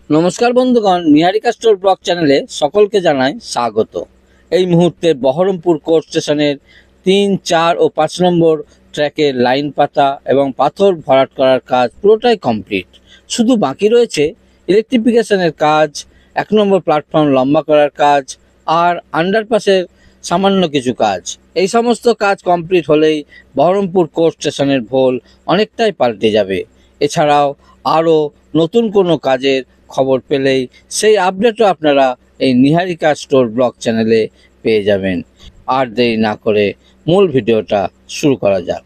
নমস্কার বন্ধুগণ, নিহারিকা store blog চ্যানেলে সকলকে জানাই স্বাগত। এই মুহূর্তে বহরমপুর কোর্ট স্টেশনের 3, 4 ও 5 নম্বর ট্র্যাকে লাইন পাতা এবং পাথর ভরাট করার কাজ পুরোটাই কমপ্লিট। শুধু বাকি রয়েছে ইলেকট্রিফিকেশনের কাজ, 1 নম্বর প্ল্যাটফর্ম লম্বা করার কাজ আর আন্ডারপাসের সামান্য কিছু কাজ। এই সমস্ত কাজ কমপ্লিট হলেই বহরমপুর কোর্ট স্টেশনের ভোল অনেকটাই পাল্টে যাবে। এছাড়াও আরও নতুন কোনো কাজের খবর পেলেই সেই আপডেটও আপনারা এই নিহারিকা স্টোর ব্লগ চ্যানেলে পেয়ে যাবেন। আর দেরি না করে মূল ভিডিওটা শুরু করা যাক।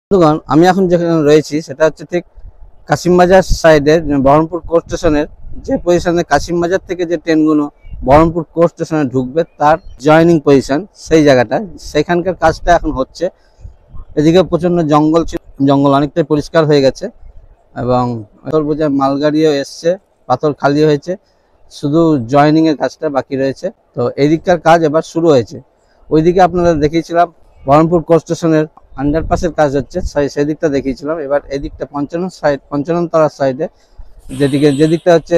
বন্ধুগণ, আমি এখন যেখানে রয়েছি সেটা হচ্ছে ঠিক কাশিমবাজার সাইডের বহরমপুর কোর্ট স্টেশনের যে পজিশনে কাশিমবাজার থেকে যে ট্রেনগুলো বহরমপুর কোর্ট স্টেশনে ঢুকবে তার জয়নিং পজিশন, সেই জায়গাটা, সেখানকার কাজটা এখন হচ্ছে। এদিকে প্রচণ্ড জঙ্গল ছিল, জঙ্গল অনেকটাই পরিষ্কার হয়ে গেছে এবং পাথর বোঝায় মালগাড়িও এসছে, পাথর খালি হয়েছে, শুধু জয়নিংয়ের কাজটা বাকি রয়েছে। তো এদিককার কাজ এবার শুরু হয়েছে। ওইদিকে আপনারা দেখিয়েছিলাম বহরমপুর কোর্ট স্টেশনের আন্ডারপাসের কাজ হচ্ছে, সেই দিকটা দেখিয়েছিলাম। এবার এদিকটা পঞ্চাননতলার সাইডে যেদিকটা হচ্ছে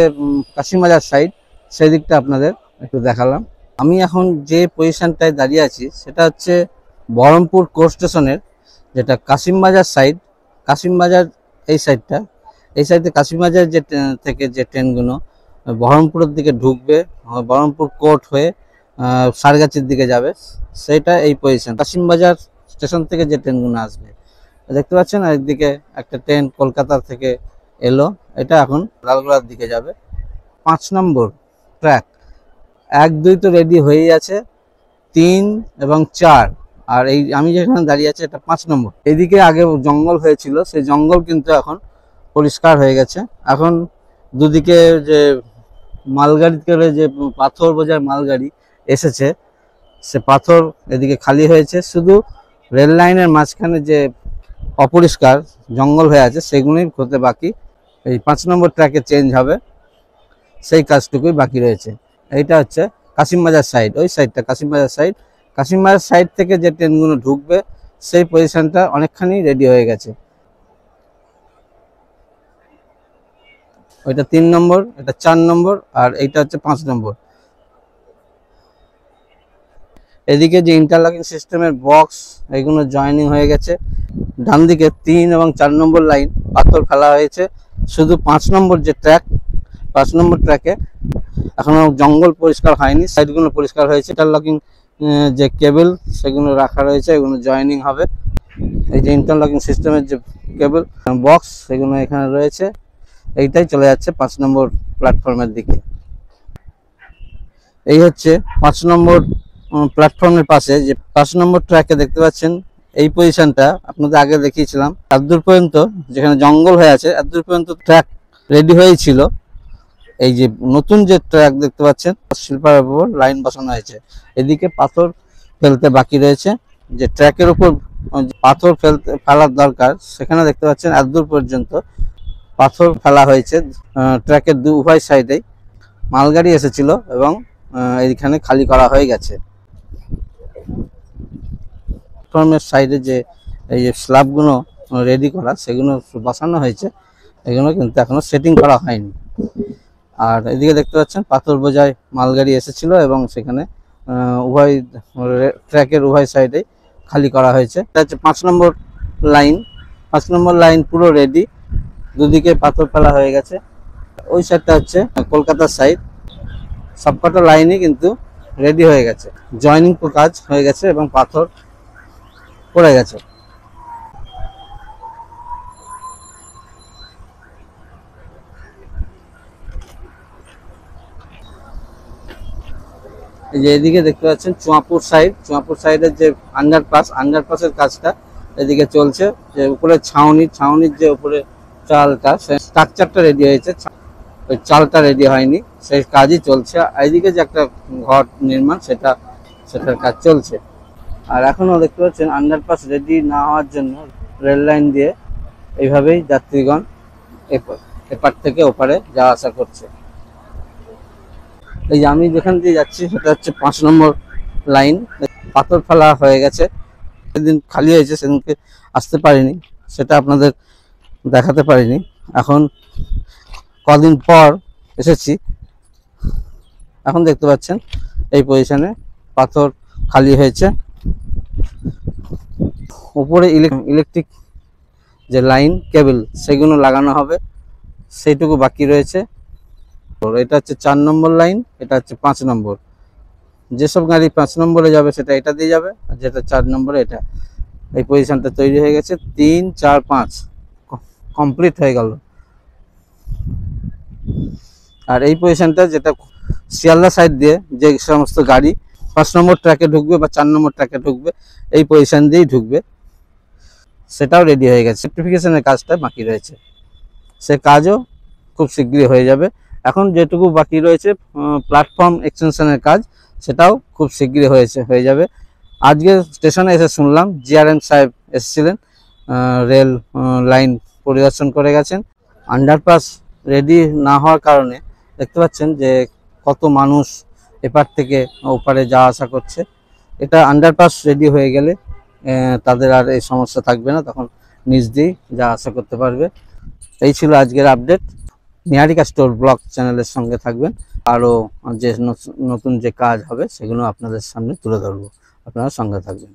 কাশিমবাজার সাইড, সেই দিকটা আপনাদের একটু দেখালাম। আমি এখন যে পজিশনটায় দাঁড়িয়ে আছি সেটা হচ্ছে বহরমপুর কোর্ট স্টেশনের যেটা কাশিমবাজার সাইড, কাশিমবাজার এই সাইডে কাশিমবাজার থেকে যে ট্রেনগুলো বহরমপুরের দিকে ঢুকবে, বহরমপুর কোর্ট হয়ে সারগাছির দিকে যাবে, সেটা এই পজিশন। কাশিমবাজার স্টেশন থেকে যে ট্রেনগুলো আসবে দেখতে পাচ্ছেন, আর একদিকে একটা ট্রেন কলকাতা থেকে এলো, এটা এখন লালগোলার দিকে যাবে। 5 নম্বর ট্র্যাক 1, 2 তো রেডি হয়েই আছে, 3 এবং 4, আর এই আমি যেখানে দাঁড়িয়ে আছি এটা 5 নম্বর। এদিকে আগে জঙ্গল হয়েছিল, সেই জঙ্গল কিন্তু এখন পরিষ্কার হয়ে গেছে। এখন দুদিকে যে মালগাড়ি করে যে পাথর বোঝায় মালগাড়ি এসেছে, সে পাথর এদিকে খালি হয়েছে, শুধু রেল লাইনের মাঝখানে যে অপরিষ্কার জঙ্গল হয়ে আছে সেগুলোই হতে বাকি। এই 5 নম্বর ট্র্যাকে চেঞ্জ হবে, সেই কাজটুকুই বাকি রয়েছে। এইটা হচ্ছে কাশিমবাজার সাইড, ওই সাইডটা কাশিমবাজার সাইড। কাশিমবাজার সাইড থেকে যে ট্রেনগুলো ঢুকবে সেই পজিশনটা অনেকখানি রেডি হয়ে গেছে। ওইটা 3 নম্বর, এটা 4 নম্বর, আর এইটা হচ্ছে 5 নম্বর। এদিকে যে ইন্টারলকিং সিস্টেমের বক্স, এগুলো জয়েনিং হয়ে গেছে। ডান দিকে 3 এবং 4 নম্বর লাইন পাথর ফেলা হয়েছে। শুধু 5 নম্বর যে ট্র্যাক, 5 নম্বর ট্র্যাকে এখনো জঙ্গল পরিষ্কার হয়নি, সাইডগুলো পরিষ্কার হয়েছে। ইন্টারলকিং যে কেবল সেগুলো রাখা রয়েছে, এগুলো জয়েনিং হবে। এই যে ইন্টারলকিং সিস্টেমের যে কেবল বক্স সেগুলো এখানে রয়েছে। এইটাই চলে যাচ্ছে 5 নম্বর প্ল্যাটফর্মের দিকে। এই হচ্ছে 5 নম্বর প্ল্যাটফর্মের পাশে যে 5 নম্বর ট্র্যাকে দেখতে পাচ্ছেন, এই পজিশনটা আপনাদের আগে দেখিয়েছিলাম। এতদূর পর্যন্ত যেখানে জঙ্গল হয়ে আছে এতদূর পর্যন্ত ট্র্যাক রেডি হয়েছিল। এই যে নতুন যে ট্র্যাক দেখতে পাচ্ছেন, স্লিপারের উপর লাইন বসানো হয়েছে। এদিকে পাথর ফেলতে বাকি রয়েছে, যে ট্র্যাকের উপর পাথর ফেলার দরকার সেখানে দেখতে পাচ্ছেন এতদূর পর্যন্ত পাথর ফেলা হয়েছে। ট্র্যাকের উভয় সাইডেই মালগাড়ি এসেছিল এবং এইখানে খালি করা হয়ে গেছে। প্ল্যাটফর্মের সাইডে যে এই যে স্ল্যাবগুলো রেডি করা সেগুলো বসানো হয়েছে, এগুলো কিন্তু এখনো সেটিং করা হয়নি। আর এদিকে দেখতে পাচ্ছেন পাথর বোঝাই মালগাড়ি এসেছিল এবং সেখানে উভয় ট্র্যাকের উভয় সাইডে খালি করা হয়েছে। এটা হচ্ছে 5 নম্বর লাইন। 5 নম্বর লাইন পুরো রেডি, দুদিকে পাথর ফেলা হয়ে গেছে। ওই সাইডটা হচ্ছে কলকাতার সাইড। সবকটা লাইনই কিন্তু রেডি হয়ে গেছে, জয়েনিং কাজ হয়ে গেছে এবং পাথর পড়ে গেছে। এই যে এদিকে দেখতে পাচ্ছেন চুয়াপুর সাইডের যে আন্ডারপাসের কাজটা এদিকে চলছে। যে উপরে ছাউনির যে উপরে চালটা, স্ট্রাকচারটা রেডি হয়েছে, ওই চালটা রেডি হয়নি, সেই কাজই চলছে। এইদিকে যে একটা ঘর নির্মাণ সেটার কাজ চলছে। আর এখনো দেখতে পাচ্ছেন আন্ডারপাস রেডি না হওয়ার জন্য রেল লাইন দিয়ে এইভাবেই যাত্রীগণ এপার থেকে ওপারে যাওয়া আসা করছে। এই যে আমি যেখান দিয়ে যাচ্ছি সেটা হচ্ছে 5 নম্বর লাইন। পাথর ফেলা হয়ে গেছে, সেদিন খালি হয়েছে, সেদিনকে আসতে পারিনি, সেটা আপনাদের দেখাতে পারিনি। এখন কদিন পর এসেছি, এখন দেখতে পাচ্ছেন এই পজিশনে পাথর খালি হয়েছে। উপরে ইলেকট্রিক যে লাইন কেবল সেগুলো লাগানো হবে, সেইটুকু বাকি রয়েছে। এটা হচ্ছে 4 নম্বর লাইন, এটা হচ্ছে 5 নম্বর। যেসব গাড়ি 5 নম্বরে যাবে সেটা এটা দিয়ে যাবে, আর যেটা 4 নম্বরে এটা। এই পজিশনটা তৈরি হয়ে গেছে, 3 4 5 কমপ্লিট হয়ে গেল। আর এই পজিশনটা যেটা শিয়ালদা সাইড দিয়ে যে সমস্ত গাড়ি 5 নম্বর ট্র্যাকে ঢুকবে বা 4 নম্বর ট্র্যাকে ঢুকবে, এই পজিশন দিয়েই ঢুকবে, সেটাও রেডি হয়ে গেছে। সার্টিফিকেশনের কাজটা বাকি রয়েছে, সে কাজও খুব শীঘ্রই হয়ে যাবে। এখন যেটুকু বাকি রয়েছে প্ল্যাটফর্ম এক্সটেনশনের কাজ, সেটাও খুব শীঘ্রই হয়ে যাবে। আজকে স্টেশনে এসে শুনলাম জিআরএম সাহেব এসেছিলেন, রেল লাইন পরিদর্শন করে গেছেন। আন্ডারপাস রেডি না হওয়ার কারণে দেখতে পাচ্ছেন যে কত মানুষ এপার থেকে ওপারে যাওয়া আসা করছে। এটা আন্ডারপাস রেডি হয়ে গেলে তাদের আর এই সমস্যা থাকবে না, তখন নিজ দিয়েই যাওয়া আসা করতে পারবে। এই ছিল আজকের আপডেট। নিহারিকা স্টোর ব্লগ চ্যানেলের সঙ্গে থাকবেন, আরও যে নতুন যে কাজ হবে সেগুলো আপনাদের সামনে তুলে ধরবো, আপনারা সঙ্গে থাকবেন।